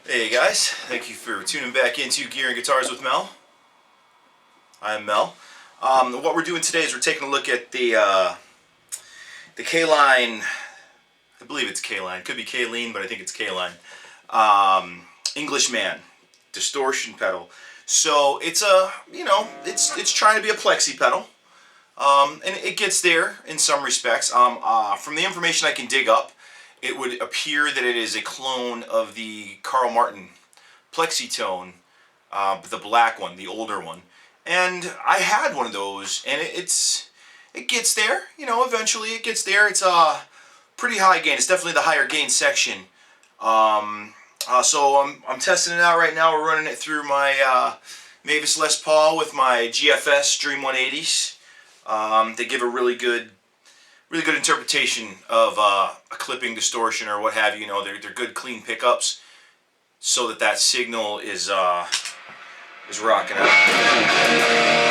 Hey guys, thank you for tuning back into Gear and Guitars with Mel. I'm Mel. What we're doing today is we're taking a look at the Caline, I believe it's Caline, could be Caline, but I think it's Caline, English Man Distortion pedal. So it's a, it's trying to be a plexi pedal, and it gets there in some respects. From the information I can dig up, it would appear that it is a clone of the Carl Martin Plexitone, the black one, the older one. And I had one of those, and it gets there, eventually it gets there. It's pretty high gain. It's definitely the higher gain section. So I'm testing it out right now. We're running it through my Mavis Les Paul with my GFS Dream 180s. They give a really good interpretation of a clipping distortion or what have you. They're good clean pickups, so that signal is rocking out.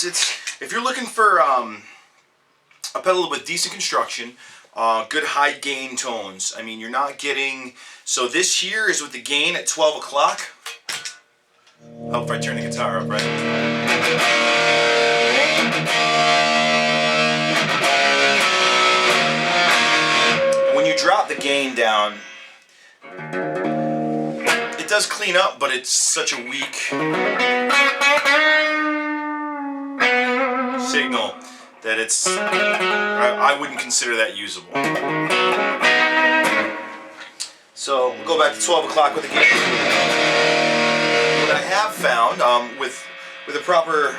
It's if you're looking for a pedal with decent construction, good high gain tones. I mean, you're not getting. So this here is with the gain at 12 o'clock. Oh, if I turn the guitar up, right? When you drop the gain down, it does clean up, but it's such a weak signal that it's, I wouldn't consider that usable. So we'll go back to 12 o'clock with the gain. What I have found with a proper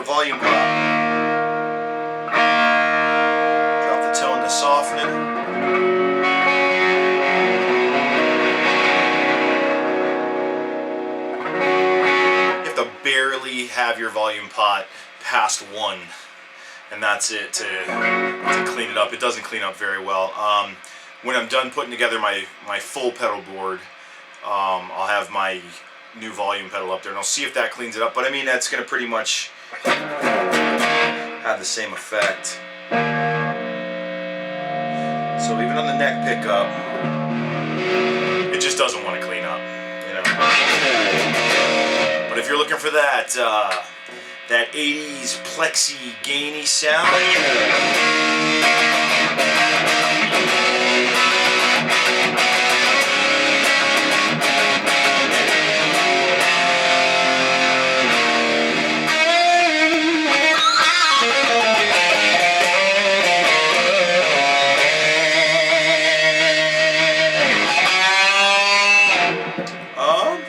volume pop, drop the tone to soften it. Barely have your volume pot past 1, and that's it to clean it up. It doesn't clean up very well. When I'm done putting together my full pedal board, I'll have my new volume pedal up there, and I'll see if that cleans it up. But I mean, that's going to pretty much have the same effect. So even on the neck pickup, it just doesn't want to clean up, you know. But if you're looking for that 80s plexi gainy sound,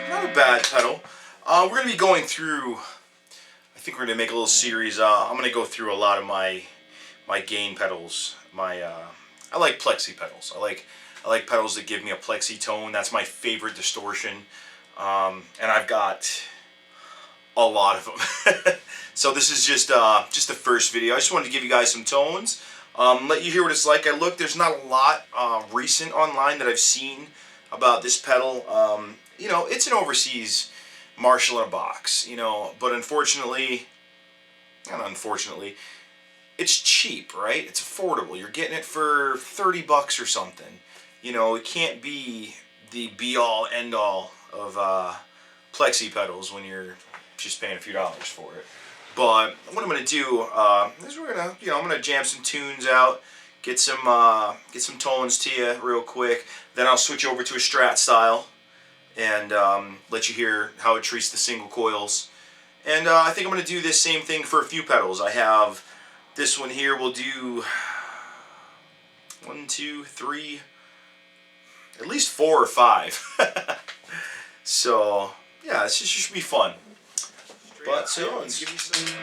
not a bad pedal. We're going to be going through, I think we're going to make a little series. I'm going to go through a lot of my gain pedals. I like plexi pedals. I like pedals that give me a plexi tone. That's my favorite distortion. And I've got a lot of them. So this is just the first video. I just wanted to give you guys some tones. Let you hear what it's like. There's not a lot recent online that I've seen about this pedal. You know, it's an overseas Marshall in a box, you know, but unfortunately, not unfortunately, it's cheap, right? It's affordable. You're getting it for 30 bucks or something. You know, it can't be the be-all, end-all of plexi pedals when you're just paying a few dollars for it. But what I'm going to do is I'm going to jam some tunes out, get some tones to you real quick. Then I'll switch over to a Strat style and let you hear how it treats the single coils. And I think I'm going to do this same thing for a few pedals. I have this one here. We'll do 1, 2, 3, at least 4 or 5. So yeah, this should be fun. But so let's give you some.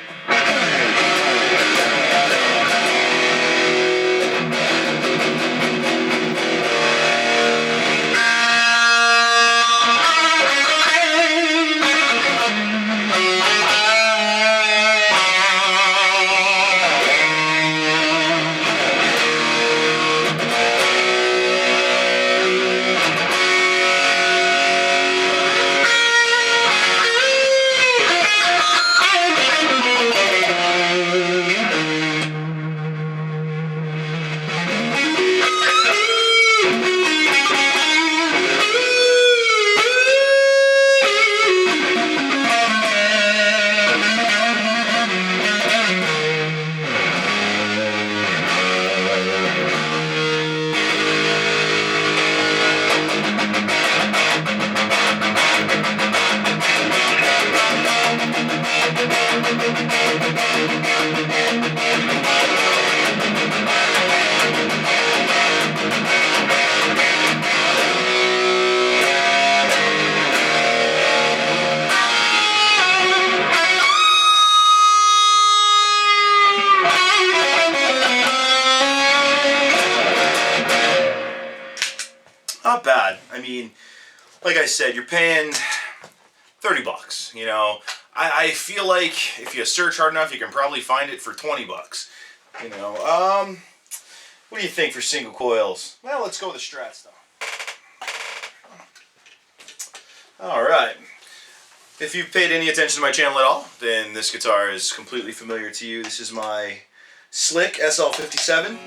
Not bad. I mean, like I said, you're paying 30 bucks, you know. I feel like if you search hard enough, you can probably find it for 20 bucks. You know, what do you think for single coils? Well, let's go with the Strat stuff. All right. If you've paid any attention to my channel at all, then this guitar is completely familiar to you. This is my Slick SL57.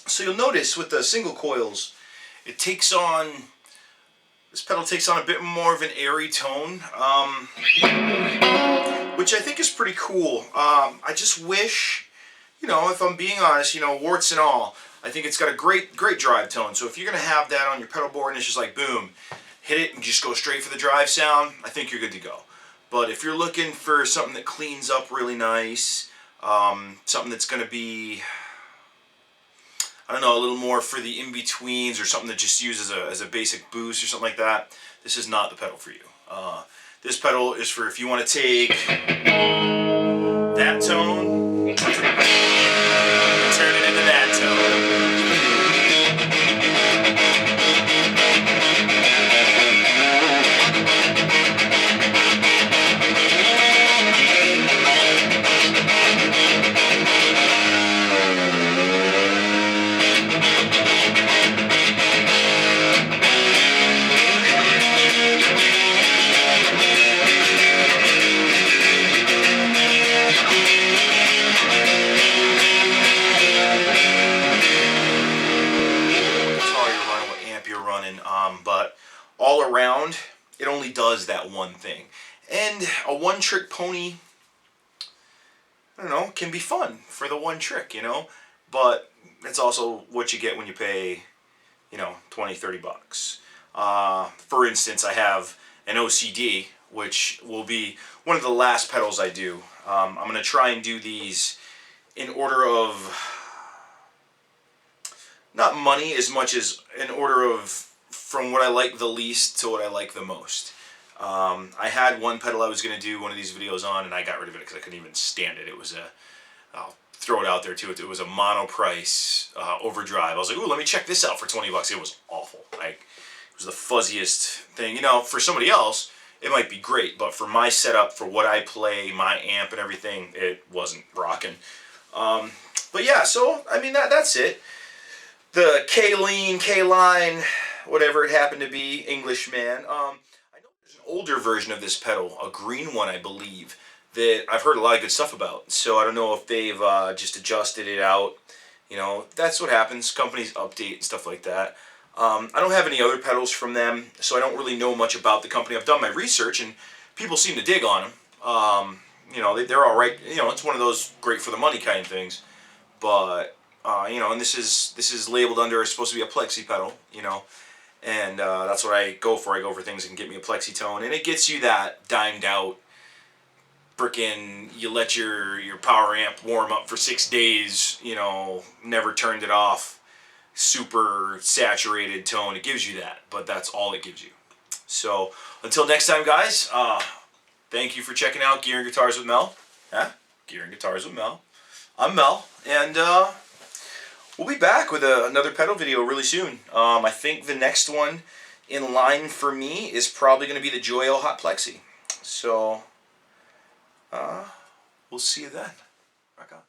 So you'll notice with the single coils, it takes on, this pedal takes on a bit more of an airy tone, which I think is pretty cool. I just wish, you know, if I'm being honest, you know, warts and all, I think it's got a great drive tone. So if you're going to have that on your pedal board and it's just like boom, hit it and just go straight for the drive sound, I think you're good to go. But if you're looking for something that cleans up really nice, something that's going to be, I don't know, a little more for the in-betweens, or something that just uses as a basic boost or something like that, this is not the pedal for you. This pedal is for if you want to take that tone, turn it into that tone. But all around, it only does that one thing. And a one-trick pony, I don't know, can be fun for the one trick, you know? But it's also what you get when you pay, you know, 20, 30 bucks. For instance, I have an OCD, which will be one of the last pedals I do. I'm going to try and do these in order of, not money as much as in order of from what I like the least to what I like the most. I had one pedal I was going to do one of these videos on, and I got rid of it because I couldn't even stand it. It was a, I'll throw it out there too, it was a mono price overdrive. I was like, ooh, let me check this out for 20 bucks. It was awful. Like, it was the fuzziest thing. You know, for somebody else, it might be great, but for my setup, for what I play, my amp and everything, it wasn't rocking. But yeah, so, I mean, that's it. The Caline, whatever it happened to be, English Man. I know there's an older version of this pedal, a green one, I believe, that I've heard a lot of good stuff about. So I don't know if they've just adjusted it out. You know, that's what happens. Companies update and stuff like that. I don't have any other pedals from them, so I don't really know much about the company. I've done my research, and people seem to dig on them. You know, they're all right. You know, it's one of those great for the money kind of things. But you know, and this is labeled under, it's supposed to be a plexi pedal. You know, and that's what I go for. I go for things that can get me a Plexitone, and it gets you that dimed out. Frickin', you let your power amp warm up for 6 days. You know, never turned it off. Super saturated tone. It gives you that, but that's all it gives you. So until next time, guys. Thank you for checking out Gear and Guitars with Mel. Gear and Guitars with Mel. I'm Mel, and we'll be back with another pedal video really soon. I think the next one in line for me is probably going to be the Joyo Hot Plexi. So, we'll see you then. Rock on.